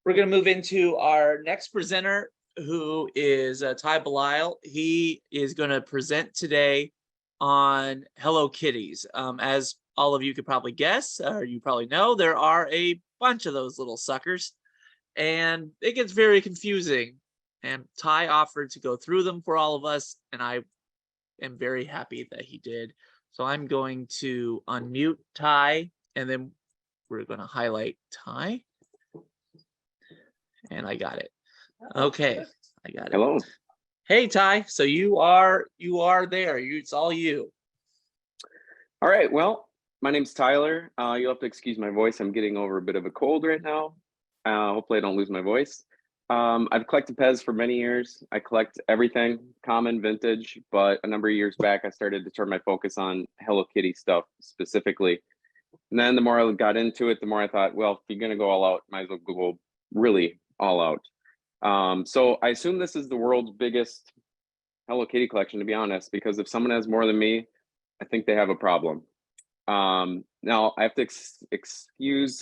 We're going to move into our next presenter, who is Ty Belisle. He is going to present today on Hello Kitties. As all of you could probably guess, or you probably know, there are a bunch of those little suckers, and it gets very confusing. And Ty offered to go through them for all of us, and I am very happy that he did. So I'm going to unmute Ty, and then we're going to highlight Ty. And I got it. Okay, I got it. Hello. Hey Ty, so you are there. It's all you. All right. Well, my name's Tyler. You'll have to excuse my voice. I'm getting over a bit of a cold right now. Hopefully I don't lose my voice. I've collected Pez for many years. I collect everything, common, vintage, but a number of years back, I started to turn my focus on Hello Kitty stuff specifically. And then the more I got into it, the more I thought, well, if you're going to go all out, might as well go really all out. So I assume this is the world's biggest Hello Kitty collection, to be honest, because if someone has more than me, I think they have a problem. Now I have to excuse,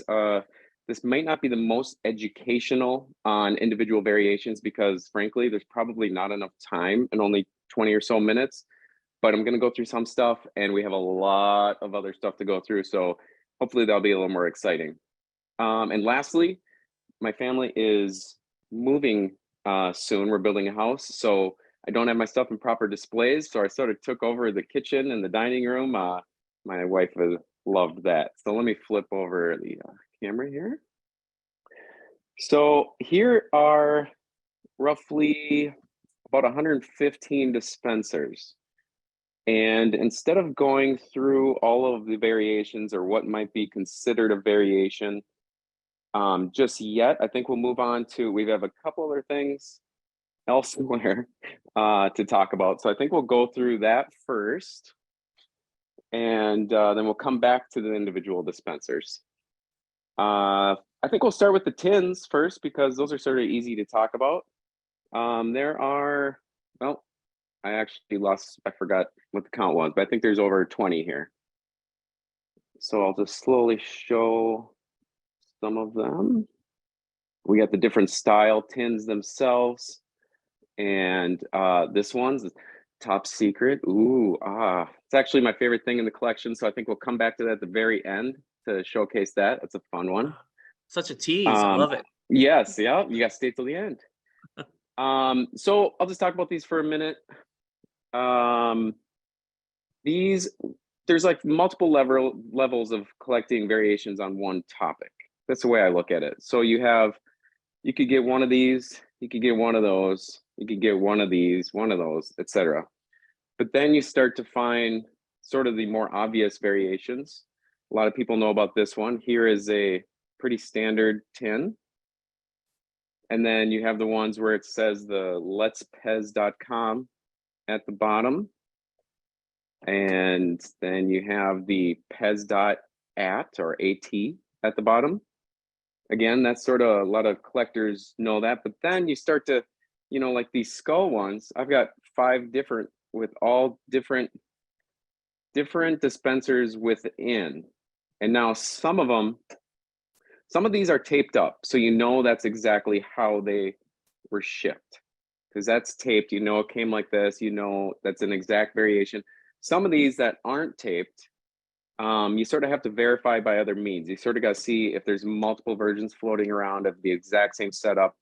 this might not be the most educational on individual variations because frankly, there's probably not enough time and only 20 or so minutes, but I'm going to go through some stuff and we have a lot of other stuff to go through. So hopefully that'll be a little more exciting. And lastly, my family is moving soon. We're building a house, so I don't have my stuff in proper displays. So I sort of took over the kitchen and the dining room. My wife loved that. So let me flip over the camera here. So here are roughly about 115 dispensers. And instead of going through all of the variations or what might be considered a variation, just yet, I think we'll move on to, we have a couple other things elsewhere to talk about. So I think we'll go through that first, and then we'll come back to the individual dispensers. I think we'll start with the tins first because those are sort of easy to talk about. There are, well, I forgot what the count was, but I think there's over 20 here. So I'll just slowly show some of them. We got the different style tins themselves. And this one's top secret. Ooh, it's actually my favorite thing in the collection. So I think we'll come back to that at the very end to showcase that. That's a fun one. Such a tease. I love it. Yes, yeah, you got to stay till the end. So I'll just talk about these for a minute. There's like multiple levels of collecting variations on one topic. That's the way I look at it. So you could get one of these, you could get one of those, you could get one of these, one of those, etc. But then you start to find sort of the more obvious variations. A lot of people know about this one. Here is a pretty standard tin. And then you have the ones where it says the letspez.com at the bottom. And then you have the pez.at or at at the bottom. Again, that's sort of, a lot of collectors know that, but then you start to, like these skull ones, I've got 5 different with all different dispensers within. And now some of these are taped up. So that's exactly how they were shipped because that's taped, it came like this, that's an exact variation. Some of these that aren't taped, you sort of have to verify by other means. You sort of got to see if there's multiple versions floating around of the exact same setup,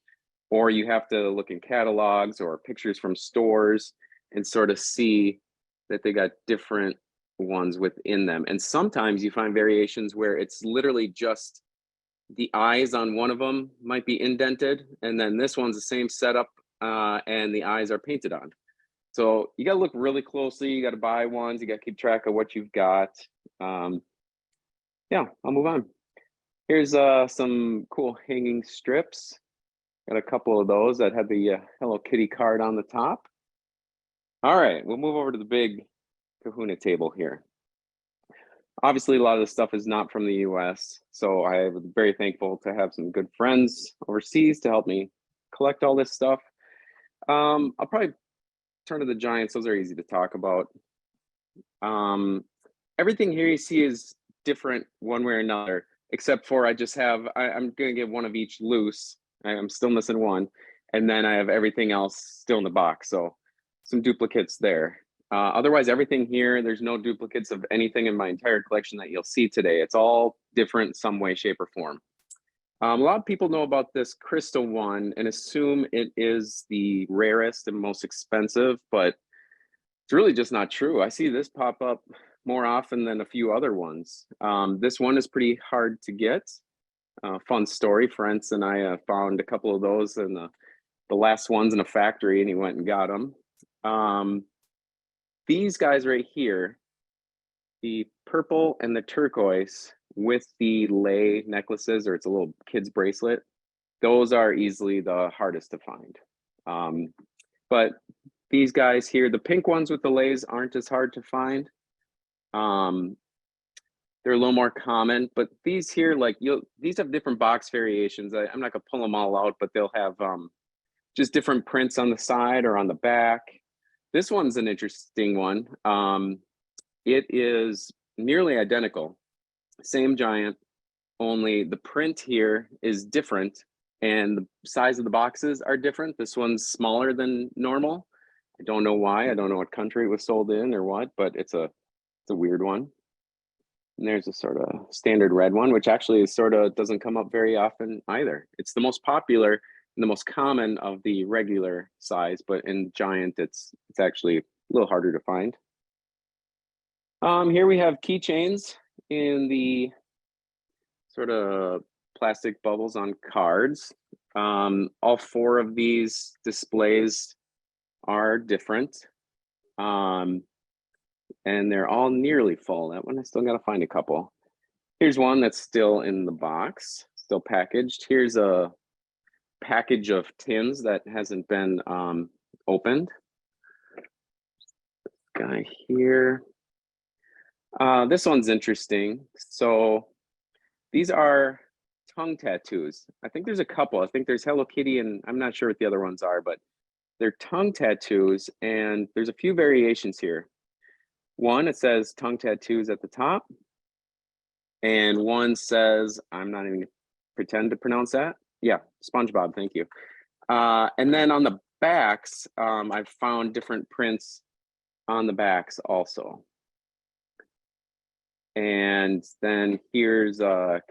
or you have to look in catalogs or pictures from stores and sort of see that they got different ones within them. And sometimes you find variations where it's literally just the eyes on one of them might be indented, and then this one's the same setup and the eyes are painted on. So you got to look really closely. You got to buy ones. You got to keep track of what you've got. Yeah, I'll move on. Here's some cool hanging strips. Got a couple of those that had the Hello Kitty card on the top. All right, we'll move over to the big kahuna table here. Obviously, a lot of this stuff is not from the US, so I was very thankful to have some good friends overseas to help me collect all this stuff. I'll probably turn to the giants. Those are easy to talk about. Everything here you see is different one way or another, except for I'm going to get one of each loose I'm still missing one. And then I have everything else still in the box. So some duplicates there. Otherwise, everything here, there's no duplicates of anything in my entire collection that you'll see today. It's all different some way, shape, or form. A lot of people know about this crystal one and assume it is the rarest and most expensive, but it's really just not true. I see this pop up more often than a few other ones. This one is pretty hard to get. Fun story, Frentz and I found a couple of those in the last ones in a factory, and he went and got them. These guys right here, the purple and the turquoise with the lei necklaces, or it's a little kid's bracelet, those are easily the hardest to find. But these guys here, the pink ones with the leis aren't as hard to find. They're a little more common, but these here, like these have different box variations. I'm not gonna pull them all out, but they'll have just different prints on the side or on the back. This one's an interesting one. It is nearly identical, same giant, only the print here is different and the size of the boxes are different. This one's smaller than normal. I don't know why. I don't know what country it was sold in or what, but it's a weird one. And there's a sort of standard red one, which actually is sort of doesn't come up very often either. It's the most popular and the most common of the regular size, but in giant, it's actually a little harder to find. Here we have keychains in the sort of plastic bubbles on cards. All four of these displays are different. And they're all nearly full. That one, I still got to find a couple. Here's one that's still in the box, still packaged. Here's a package of tins that hasn't been opened. This guy here. This one's interesting. So these are tongue tattoos. I think there's a couple. I think there's Hello Kitty and I'm not sure what the other ones are, but they're tongue tattoos and there's a few variations here. One, it says tongue tattoos at the top. And one says, I'm not even pretend to pronounce that. Yeah, SpongeBob, thank you. And then on the backs, I've found different prints on the backs also. And then here's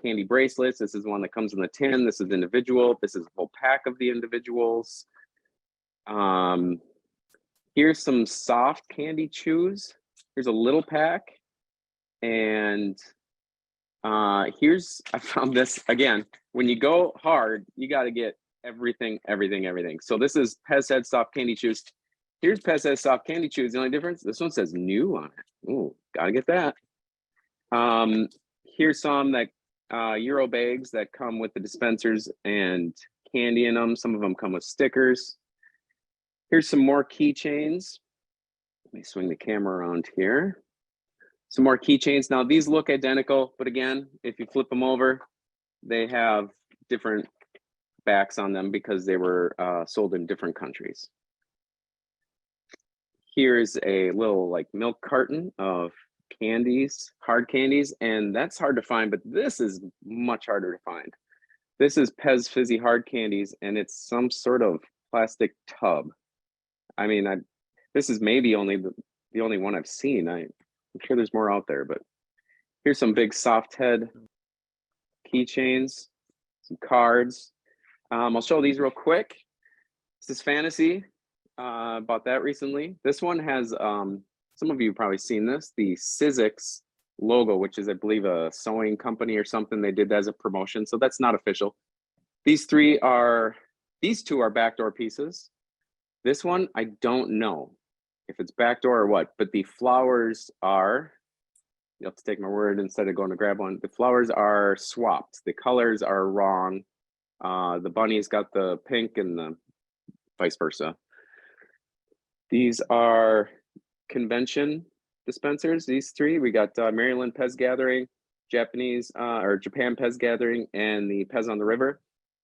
candy bracelets. This is one that comes in the tin. This is individual. This is a whole pack of the individuals. Here's some soft candy chews. Here's a little pack. And I found this again. When you go hard, you got to get everything. So this is Pez Head soft candy chews. Here's Pez Head soft candy chews. The only difference, this one says new on it. Ooh, gotta get that. Here's some that Euro bags that come with the dispensers and candy in them. Some of them come with stickers. Here's some more keychains. Let me swing the camera around here. Some more keychains. Now these look identical, but again, if you flip them over, they have different backs on them because they were sold in different countries. Here's a little like milk carton of candies, hard candies, and that's hard to find, but this is much harder to find. This is Pez Fizzy hard candies, and it's some sort of plastic tub. I mean, this is maybe only the only one I've seen. I'm sure there's more out there, but here's some big soft head keychains, some cards. I'll show these real quick. This is Fantasy. Bought that recently. This one has, some of you have probably seen this, the Sizzix logo, which is, I believe, a sewing company or something. They did that as a promotion, so that's not official. These two are backdoor pieces. This one, I don't know if it's backdoor or what, but the flowers are, you'll have to take my word instead of going to grab one. The flowers are swapped. The colors are wrong. The bunny's got the pink and the vice versa. These are convention dispensers, these three. We got Maryland Pez Gathering, Japan Pez Gathering, and the Pez on the River.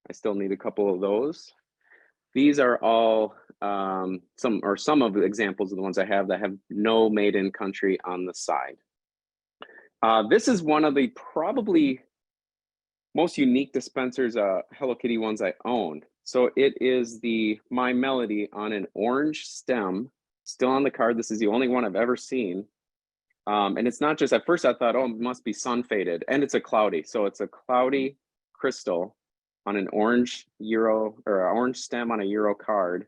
I still need a couple of those. These are all some of the examples of the ones I have that have no made in country on the side. This is one of the probably most unique dispensers, Hello Kitty ones I own. So it is the My Melody on an orange stem, still on the card. This is the only one I've ever seen. And it's not just, at first I thought, oh, it must be sun faded, and it's a cloudy. So it's a cloudy crystal on an orange Euro, or an orange stem on a Euro card,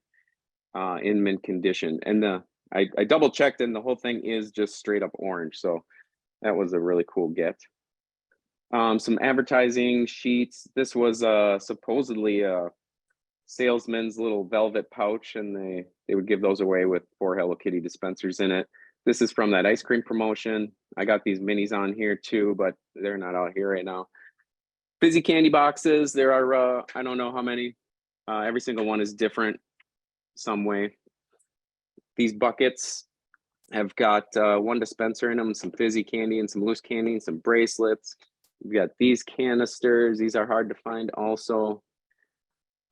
in mint condition. And I double checked, and the whole thing is just straight up orange. So that was a really cool get. Some advertising sheets. This was supposedly a salesman's little velvet pouch, and they would give those away with 4 Hello Kitty dispensers in it. This is from that ice cream promotion. I got these minis on here too, but they're not out here right now. Fizzy candy boxes. There are I don't know how many. Every single one is different some way. These buckets have got 1 dispenser in them, some fizzy candy and some loose candy and some bracelets. We've got these canisters. These are hard to find also.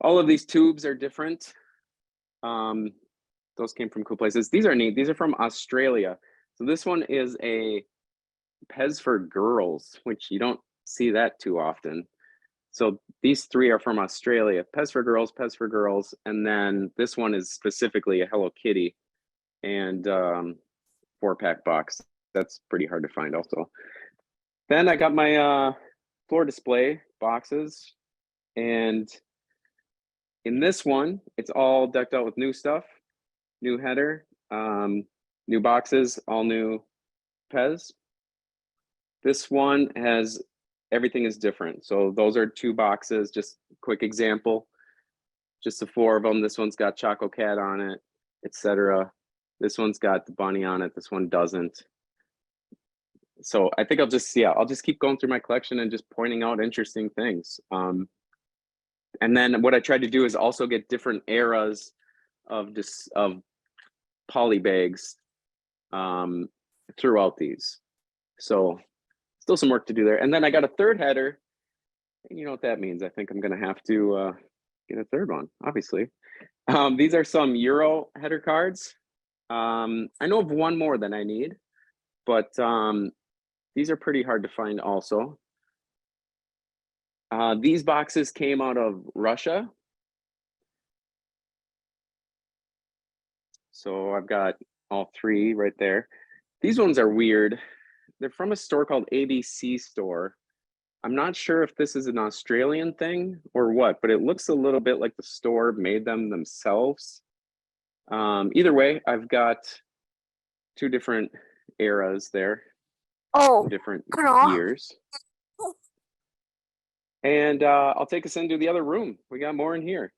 All of these tubes are different. Those came from cool places. These are neat. These are from Australia. So this one is a Pez for girls, which you don't see that too often. So these 3 are from Australia. Pez for girls, Pez for girls. And then this one is specifically a Hello Kitty and 4-pack box. That's pretty hard to find also. Then I got my floor display boxes, and in this one, it's all decked out with new stuff, new header, new boxes, all new Pez. This one has, everything is different. So those are 2 boxes, just quick example, just the 4 of them. This one's got Choco Cat on it, etc. This one's got the bunny on it. This one doesn't. So I think I'll just keep going through my collection and just pointing out interesting things. And then what I tried to do is also get different eras of poly bags throughout these. So still some work to do there. And then I got a 3rd header, and you know what that means. I think I'm gonna have to get a 3rd one, obviously. These are some Euro header cards. I know of 1 more than I need, but these are pretty hard to find also. These boxes came out of Russia. So I've got all 3 right there. These ones are weird. They're from a store called ABC Store. I'm not sure if this is an Australian thing or what, but it looks a little bit like the store made them themselves. Either way, I've got 2 different eras there. Oh, different hello. years. And I'll take us into the other room. We got more in here.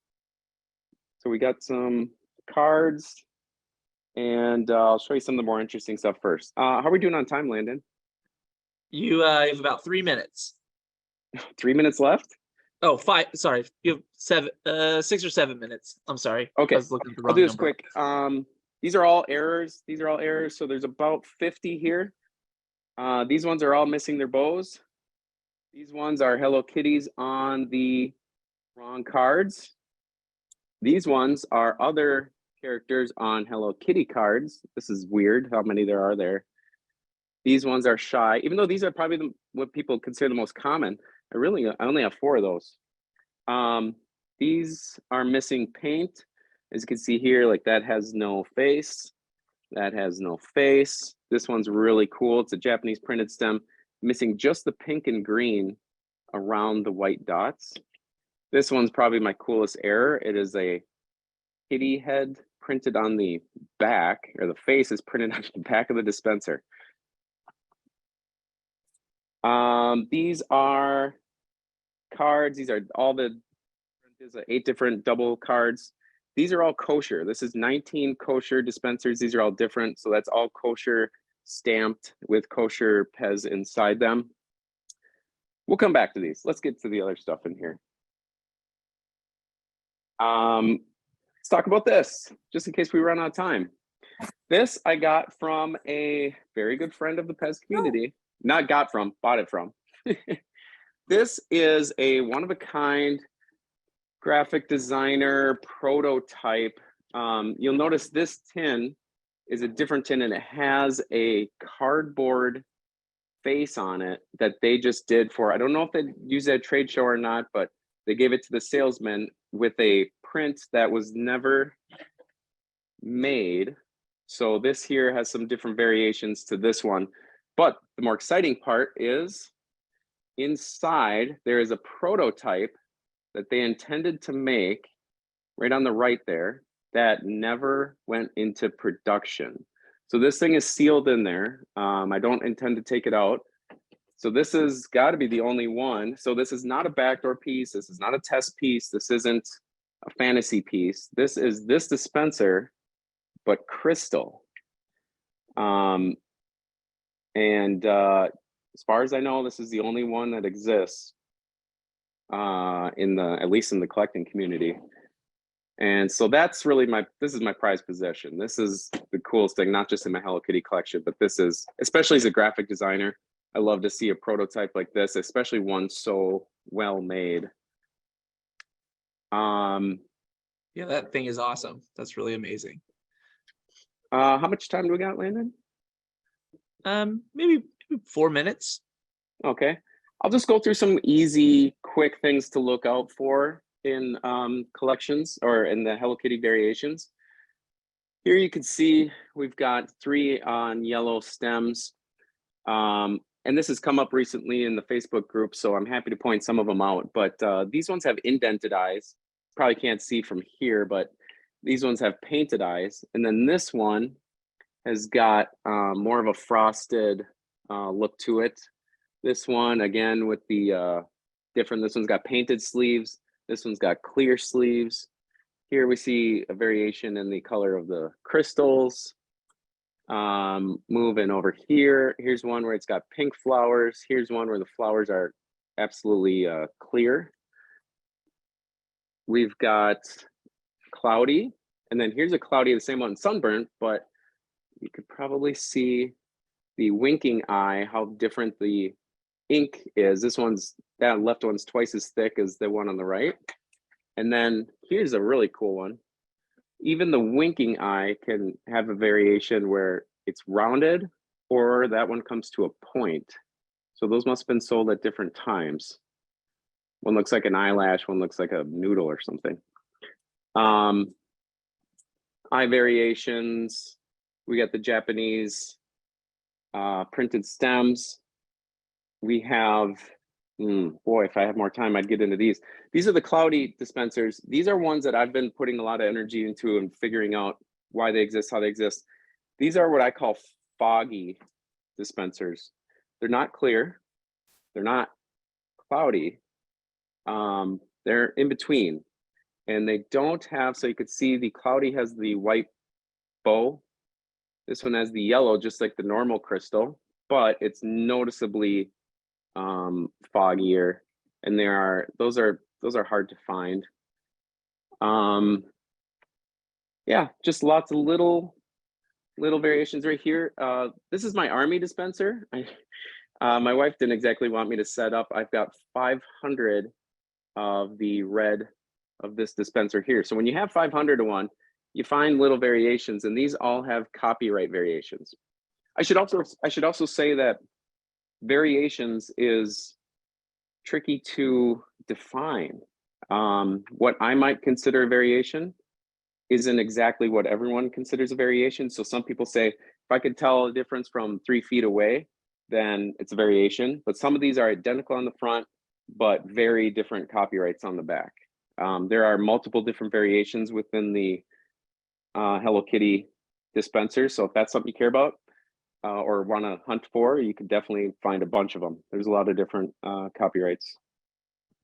So we got some cards, and I'll show you some of the more interesting stuff first. How are we doing on time, Landon? You have about 3 minutes. 3 minutes left? Oh, 5. Sorry, you have 6 or 7 minutes. I'm sorry. Okay, I was looking at the I'll wrong do this number. quick. These are all errors. So there's about 50 here. These ones are all missing their bows. These ones are Hello Kitties on the wrong cards. These ones are other characters on Hello Kitty cards. This is weird how many there are there. These ones are shy, even though these are probably what people consider the most common. I only have 4 of those. These are missing paint. As you can see here, like that has no face. That has no face. This one's really cool. It's a Japanese printed stem, missing just the pink and green around the white dots. This one's probably my coolest error. It is a kitty head printed on the back, or the face is printed on the back of the dispenser. These are cards. These are all there's 8 different double cards. These are all kosher. This is 19 kosher dispensers. These are all different. So that's all kosher, stamped with kosher Pez inside them. We'll come back to these. Let's get to the other stuff in here. Let's talk about this, just in case we run out of time. This I got from a very good friend of the Pez community. Not got from, bought it from. This is a one-of-a-kind graphic designer prototype. You'll notice this tin is a different tin, and it has a cardboard face on it that they just did for, I don't know if they used it at a trade show or not, but they gave it to the salesman with a print that was never made. So this here has some different variations to this one. But the more exciting part is inside there is a prototype that they intended to make right on the right there that never went into production. So this thing is sealed in there. I don't intend to take it out. So this has got to be the only one. So this is not a backdoor piece. This is not a test piece. This isn't a fantasy piece. This is this dispenser, but crystal. As far as I know, this is the only one that exists at least in the collecting community. And so that's really this is my prized possession. This is the coolest thing, not just in my Hello Kitty collection, but this is, especially as a graphic designer, I love to see a prototype like this, especially one so well made. Yeah, that thing is awesome. That's really amazing. How much time do we got, Landon? Maybe 4 minutes. Okay, I'll just go through some easy, quick things to look out for in collections or in the Hello Kitty variations. Here you can see we've got 3 on yellow stems. And this has come up recently in the Facebook group, so I'm happy to point some of them out. But these ones have indented eyes. Probably can't see from here, but these ones have painted eyes. And then this one has got more of a frosted look to it. This one, again, with the different, this one's got painted sleeves. This one's got clear sleeves. Here we see a variation in the color of the crystals. Moving over here, here's one where it's got pink flowers. Here's one where the flowers are absolutely clear. We've got cloudy, and then here's a cloudy, the same one, sunburnt, but you could probably see the winking eye, how different the ink is. That left one's twice as thick as the one on the right. And then here's a really cool one. Even the winking eye can have a variation where it's rounded, or that one comes to a point. So those must have been sold at different times. One looks like an eyelash, one looks like a noodle or something. Eye variations. We got the Japanese printed stems. We have, boy, if I had more time, I'd get into these. These are the cloudy dispensers. These are ones that I've been putting a lot of energy into and figuring out why they exist, how they exist. These are what I call foggy dispensers. They're not clear. They're not cloudy. They're in between. And they don't have, so you could see the cloudy has the white bow. This one has the yellow, just like the normal crystal, but it's noticeably foggier. And those are hard to find. Yeah, just lots of little variations right here. This is my army dispenser. My wife didn't exactly want me to set up. I've got 500 of the red of this dispenser here. So when you have 500 of one, you find little variations, and these all have copyright variations. I should also say that variations is tricky to define. What I might consider a variation isn't exactly what everyone considers a variation. So some people say, if I could tell a difference from 3 feet away, then it's a variation. But some of these are identical on the front, but very different copyrights on the back. There are multiple different variations within the Hello Kitty dispenser. So if that's something you care about or want to hunt for, you could definitely find a bunch of them. There's a lot of different copyrights.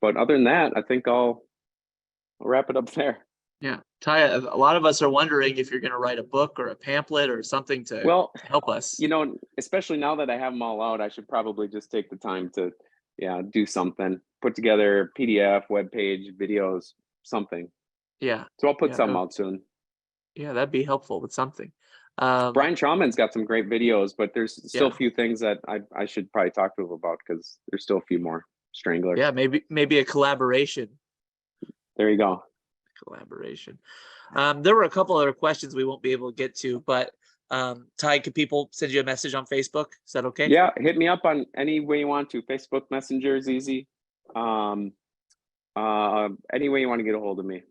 But other than that, I think I'll wrap it up there. Yeah, Ty, a lot of us are wondering if you're going to write a book or a pamphlet or something to help us. You know, especially now that I have them all out, I should probably just take the time to, do something, put together PDF, webpage, videos, something. Yeah. So I'll put some out soon. Yeah, that'd be helpful with something. Brian Trauman's got some great videos, but there's still a few things that I should probably talk to him about, because there's still a few more stranglers. Yeah, maybe a collaboration. There you go. Collaboration. There were a couple other questions we won't be able to get to, but Ty, could people send you a message on Facebook? Is that okay? Yeah, hit me up on any way you want to. Facebook Messenger is easy. Any way you want to get a hold of me.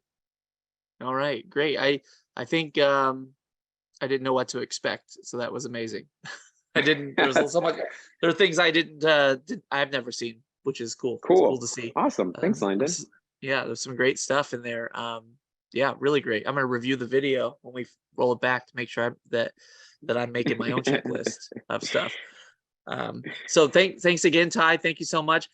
All right, great. I think I didn't know what to expect, so that was amazing. I didn't. There was so much. There are things I didn't. I've never seen, which is cool. It's cool Cool. to see. Awesome. Thanks, Landon. Yeah, there's some great stuff in there. Yeah, really great. I'm gonna review the video when we roll it back to make sure that I'm making my own checklist of stuff. So thanks again, Ty. Thank you so much.